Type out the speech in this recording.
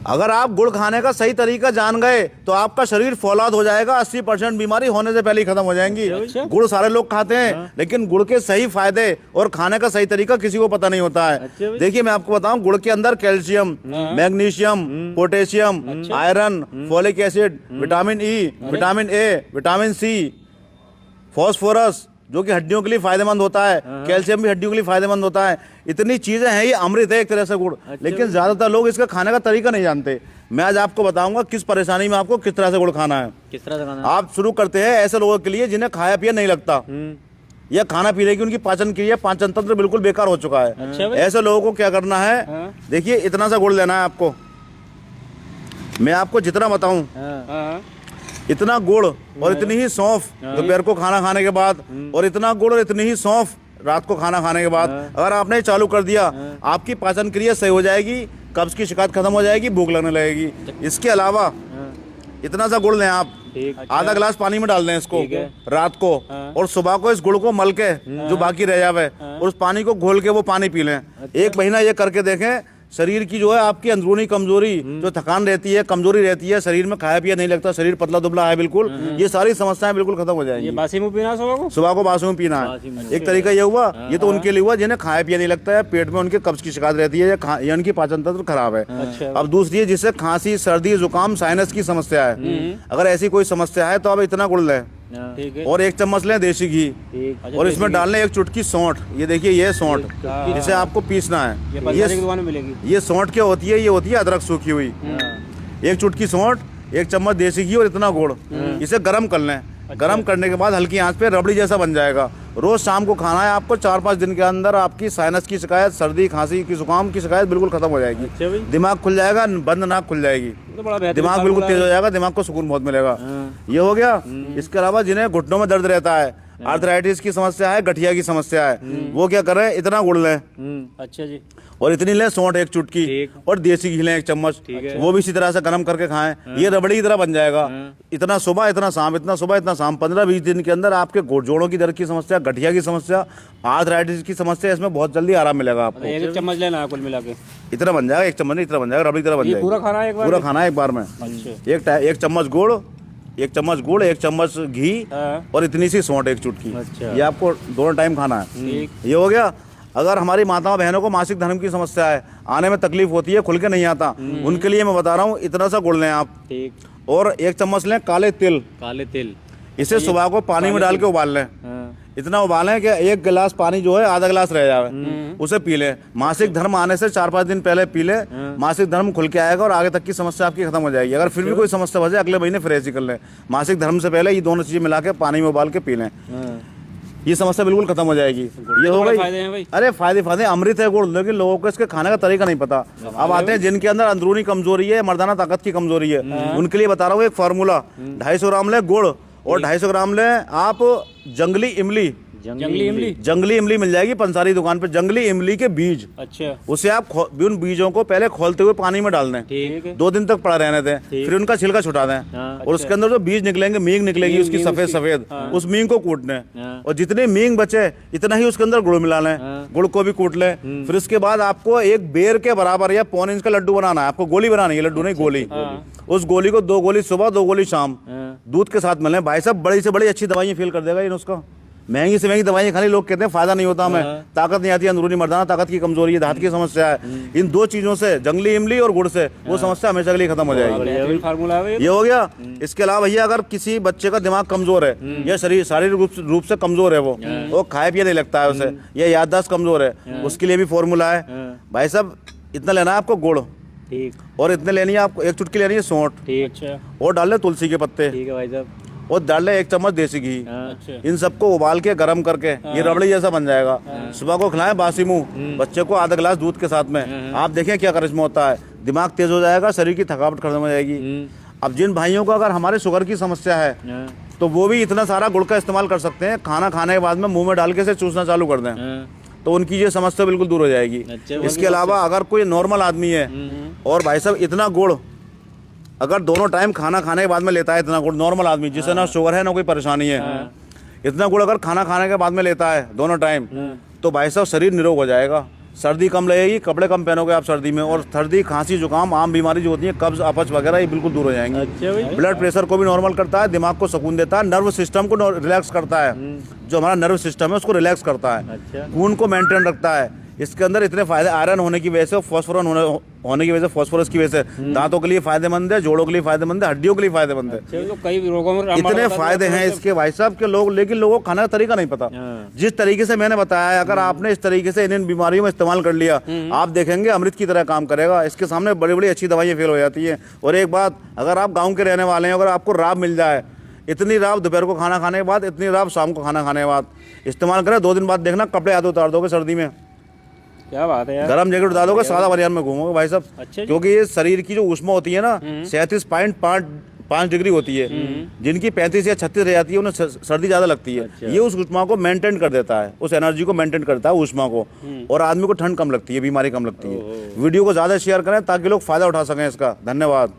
अगर आप गुड़ खाने का सही तरीका जान गए तो आपका शरीर फौलाद हो जाएगा। 80% बीमारी होने से पहले ही खत्म हो जाएंगी। गुड़ सारे लोग खाते हैं लेकिन गुड़ के सही फायदे और खाने का सही तरीका किसी को पता नहीं होता है। देखिए मैं आपको बताऊं, गुड़ के अंदर calcium, magnesium, potassium, iron, folic acid, vitamin E, vitamin A, vitamin C, phosphorus जो कि हड्डियों के लिए फायदेमंद होता है, कैल्शियम भी हड्डियों के लिए फायदेमंद होता है। इतनी चीजें हैं, ये अमृत है एक तरह से गुड़। लेकिन ज्यादातर लोग इसका खाने का तरीका नहीं जानते। मैं आज आपको बताऊंगा किस परेशानी में आपको किस तरह से गुड़ खाना है। किस तरह से खाना है? आप शुरू करते हैं ऐसे लोगों के लिए जिन्हें खाया पिया नहीं लगता या खाना पीने की उनकी पाचन क्रिया, पाचन तंत्र बिल्कुल बेकार हो चुका है। ऐसे लोगों को क्या करना है, देखिए इतना सा गुड़ लेना है आपको। मैं आपको जितना बताऊं इतना गुड़ और इतनी ही सौंफ दोपहर को खाना खाने के बाद, और इतना गुड़ और इतनी ही सौंफ रात को खाना खाने के बाद अगर आपने ये चालू कर दिया, आपकी पाचन क्रिया सही हो जाएगी, कब्ज की शिकायत खत्म हो जाएगी, भूख लगने लगेगी। इसके अलावा इतना सा गुड़ लें आप, आधा गिलास पानी में डाल दें इसको रात को, और सुबह को इस गुड़ को मल के जो बाकी रह जावे और उस पानी को घोल के वो पानी पी लें। 1 महीना ये करके देखें, शरीर की जो है आपकी अंदरूनी कमजोरी, जो थकान रहती है, कमजोरी रहती है, शरीर में खाया पिया नहीं लगता, शरीर पतला दुबला है बिल्कुल, ये सारी समस्याएं बिल्कुल खत्म हो जाएंगी। ये बासी मुंह पीना सुबह को बासी मुंह पीना है। एक तरीका ये हुआ, ये तो उनके लिए हुआ जिन्हें खाया पिया नहीं लगता है, पेट में उनके कब्ज की शिकायत रहती है या उनकी पाचन तंत्र खराब है। अब दूसरी है जिससे खांसी, सर्दी, जुकाम, साइनस की समस्या है। अगर ऐसी कोई समस्या है तो आप इतना गुड़ लें और 1 चम्मच लें देसी घी, और इसमें डालने 1 चुटकी सौंठ। ये देखिए ये सौंठ, इसे आपको पीसना है। ये सौंठ क्या होती है, ये होती है अदरक सूखी हुई। 1 चुटकी सौंठ, 1 चम्मच देसी घी और इतना गुड़, इसे गर्म कर लें। गर्म करने के बाद हल्की आंच पे रबड़ी जैसा बन जाएगा। रोज शाम को खाना है आपको। 4-5 दिन के अंदर आपकी साइनस की शिकायत, सर्दी, खांसी की, जुकाम की शिकायत बिल्कुल खत्म हो जाएगी। दिमाग खुल जाएगा, बंद नाक खुल जाएगी, दिमाग बिल्कुल तेज हो जाएगा, दिमाग को सुकून बहुत मिलेगा। ये हो गया। इसके अलावा जिन्हें घुटनों में दर्द रहता है, आर्थराइटिस की समस्या है, गठिया की समस्या है, वो क्या कर रहे हैं, इतना गुड़ लें। अच्छा जी। और इतनी लें सौंठ 1 चुटकी, और देसी घी लें 1 चम्मच, वो भी इसी तरह से गर्म करके खाएं। ये रबड़ी की तरह बन जाएगा। इतना सुबह इतना शाम, इतना सुबह इतना शाम। 15-20 दिन के अंदर आपके जोड़ों की दर्द की समस्या, गठिया की समस्या, आर्थराइटिस की समस्या, इसमें बहुत जल्दी आराम मिलेगा आपको। 1 चम्मच लेना है कुल मिला के, इतना बन जाएगा। 1 चम्मच नहीं, इतना बन जाएगा, रबड़ी की तरह बन जाएगा। पूरा खाना है एक बार में। 1 चम्मच गुड़, 1 चम्मच गुड़, 1 चम्मच घी और इतनी सी सौंठ 1 चुटकी। ये आपको दोनों टाइम खाना है। ये हो गया। अगर हमारी माताओं बहनों को मासिक धर्म की समस्या है, आने में तकलीफ होती है, खुल के नहीं आता, उनके लिए मैं बता रहा हूँ इतना सा गुड़ लें आप, और 1 चम्मच लें काले तिल। इसे सुबह को पानी में डाल के उबाल लें। इतना उबालें कि 1 गिलास पानी जो है आधा गिलास रह जाए, उसे पी लें। मासिक धर्म आने से 4-5 दिन पहले पी लें, मासिक धर्म खुल के आएगा और आगे तक की समस्या आपकी खत्म हो जाएगी। अगर फिर भी कोई समस्या बचे, अगले महीने फिर ऐसी कर लें। मासिक धर्म से पहले ये दोनों चीजें मिला के पानी में उबाल के पी लें, ये समस्या बिल्कुल खत्म हो जाएगी। ये हो गई। अरे फायदे अमृत है गुड़, लेकिन लोगों को इसके खाने का तरीका नहीं पता। अब आते हैं जिनके अंदर अंदरूनी कमजोरी है, मर्दाना ताकत की कमजोरी है, उनके लिए बता रहा हूँ एक फार्मूला। 250 ग्राम ले गुड़ और 250 ग्राम ले आप जंगली इमली मिल जाएगी पंसारी दुकान पे। जंगली इमली के बीज, अच्छा, उसे आप उन बीजों को पहले खोलते हुए पानी में डाल दें, 2 दिन तक पड़ा रहने दें, फिर उनका छिलका छुटा दें, और उसके अंदर जो बीज निकलेंगे, मींग निकलेगी उसकी सफेद, उस मींग को कूट लें, और जितने मींग बचे इतना ही उसके अंदर गुड़ मिला लें, गुड़ को भी कूट लें। फिर उसके बाद आपको 1 बेर के बराबर या 1.25 इंच का लड्डू बनाना है। आपको गोली बनानी है, लड्डू नहीं गोली। उस गोली को 2 गोली सुबह, 2 गोली शाम दूध के साथ मिलें। भाई साहब बड़ी से बड़ी अच्छी दवाइयाँ फील कर देगा ये नुस्खा। महंगी से महंगी दवाइयाँ खाली, लोग कहते हैं फायदा नहीं होता हमें, ताकत नहीं आती, अंदरूनी मर्दाना ताकत की कमजोरी है, दांत की समस्या है। इन 2 चीजों से, जंगली इमली और गुड़ से, वो समस्या हमेशा के लिए खत्म हो जाएगी। ये हो गया। इसके अलावा भैया अगर किसी बच्चे का दिमाग कमजोर है या शरीर शारीरिक रूप से कमजोर है, वो खाया पिया नहीं लगता है उसे, या याददाश्त कमजोर है, उसके लिए भी फॉर्मूला है। भाई साहब इतना लेना है आपको गुड़, और इतने लेनी है आपको 1 चुटकी लेनी है सौंठ, और डाल ले तुलसी के पत्ते, और डाल ले 1 चम्मच देसी घी। इन सबको उबाल के गर्म करके ये रबड़ी जैसा बन जाएगा। सुबह को खिलाएं बासी मुंह बच्चे को, आधा गिलास दूध के साथ में। आप देखें क्या करिश्मा होता है, दिमाग तेज हो जाएगा, शरीर की थकावट खत्म हो जाएगी। अब जिन भाइयों को अगर हमारे शुगर की समस्या है तो वो भी इतना सारा गुड़ का इस्तेमाल कर सकते हैं। खाना खाने के बाद में मुंह में डाल के से चूसना चालू कर दें तो उनकी ये समस्या बिल्कुल दूर हो जाएगी। इसके अलावा अगर कोई नॉर्मल आदमी है और भाई साहब इतना गुड़ अगर दोनों टाइम खाना खाने के बाद में लेता है, इतना गुड़ नॉर्मल आदमी जिसे ना शुगर है ना कोई परेशानी है, इतना गुड़ अगर खाना खाने के बाद में लेता है दोनों टाइम, तो भाई साहब शरीर निरोग हो जाएगा। सर्दी कम लगेगी, कपड़े कम पहनोगे आप सर्दी में, और सर्दी खांसी जुकाम आम बीमारी जो होती है कब्ज अपच वगैरह ये बिल्कुल दूर हो जाएंगी। अच्छा भाई। ब्लड प्रेशर को भी नॉर्मल करता है, दिमाग को सुकून देता है, नर्व सिस्टम को रिलैक्स करता है, जो हमारा नर्व सिस्टम है उसको रिलैक्स करता है, अच्छा। खून को मेंटेन रखता है। इसके अंदर इतने फायदे आयरन होने की वजह से, फॉस्फोरस होने की वजह से, फॉस्फोरस की वजह से दांतों के लिए फायदेमंद है, जोड़ों के लिए फायदेमंद है, हड्डियों के लिए फायदेमंद है। तो कई रोगों में इतने फायदे हैं इसके भाई साहब के लोग, लेकिन लोगों को खाने का तरीका नहीं पता। जिस तरीके से मैंने बताया है, अगर आपने इस तरीके से इन बीमारियों में इस्तेमाल कर लिया, आप देखेंगे अमृत की तरह काम करेगा। इसके सामने बड़ी बड़ी अच्छी दवाइयाँ फेल हो जाती हैं। और एक बात, अगर आप गाँव के रहने वाले हैं, अगर आपको राब मिल जाए, इतनी राब दोपहर को खाना खाने के बाद, इतनी राब शाम को खाना खाने के बाद इस्तेमाल करें, 2 दिन बाद देखना कपड़े आधे उतार दोगे सर्दी में। क्या बात है यार। गरम जैकेट उतार दोगे, सादा बाजार में घूमोगे भाई साहब। अच्छा जी। क्योंकि ये शरीर की जो ऊष्मा होती है ना 37.5 डिग्री होती है, जिनकी 35 या 36 रह जाती है उन्हें सर्दी ज़्यादा लगती है। ये उस ऊष्मा को मेंटेन कर देता है, उस एनर्जी को मेंटेन करता है ऊष्मा को, और आदमी को ठंड कम लगती है, बीमारी कम लगती है। वीडियो को ज़्यादा शेयर करें ताकि लोग फ़ायदा उठा सकें इसका। धन्यवाद।